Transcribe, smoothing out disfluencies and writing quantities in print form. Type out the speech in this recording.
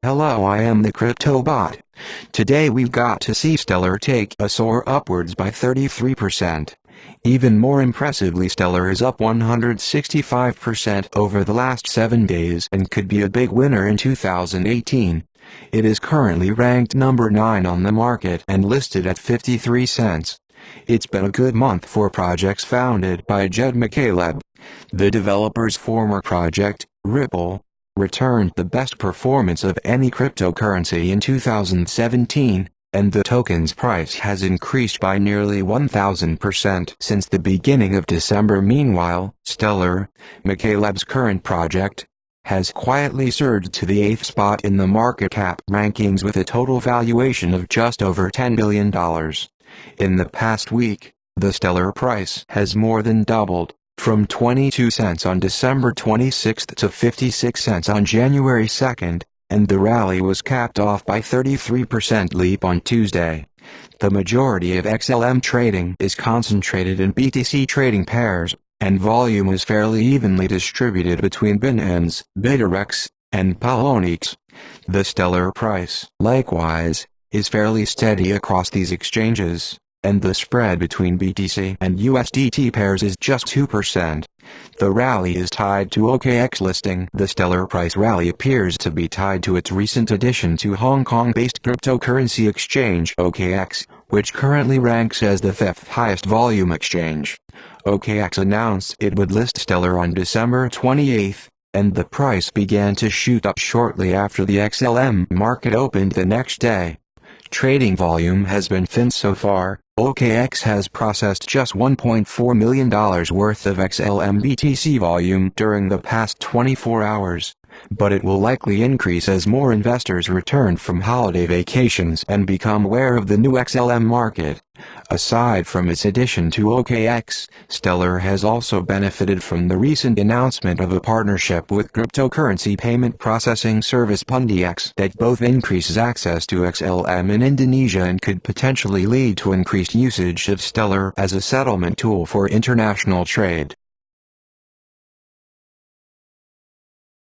Hello, I am the Crypto Bot. Today we've got to see Stellar take a soar upwards by 33%. Even more impressively, Stellar is up 165% over the last 7 days and could be a big winner in 2018. It is currently ranked number 9 on the market and listed at 53 cents. It's been a good month for projects founded by Jed McCaleb. The developer's former project, Ripple, returned the best performance of any cryptocurrency in 2017, and the token's price has increased by nearly 1,000% since the beginning of December. Meanwhile, Stellar, McCaleb's current project, has quietly surged to the 8th spot in the market cap rankings with a total valuation of just over $10 billion. In the past week, the Stellar price has more than doubled, from 22 cents on December 26 to 56 cents on January 2, and the rally was capped off by 33% leap on Tuesday. The majority of XLM trading is concentrated in BTC trading pairs, and volume is fairly evenly distributed between Binance, BitREX, and Pontiacs. The Stellar price, likewise, is fairly steady across these exchanges, and the spread between BTC and USDT pairs is just 2%. The rally is tied to OKEx Listing. The Stellar price rally appears to be tied to its recent addition to Hong Kong-based cryptocurrency exchange OKEx, which currently ranks as the 5th highest volume exchange. OKEx announced it would list Stellar on December 28, and the price began to shoot up shortly after the XLM market opened the next day. Trading volume has been thin so far. OKEx has processed just $1.4 million worth of XLM BTC volume during the past 24 hours, but it will likely increase as more investors return from holiday vacations and become aware of the new XLM market. Aside from its addition to OKEx, Stellar has also benefited from the recent announcement of a partnership with cryptocurrency payment processing service Pontiacs that both increases access to XLM in Indonesia and could potentially lead to increased usage of Stellar as a settlement tool for international trade.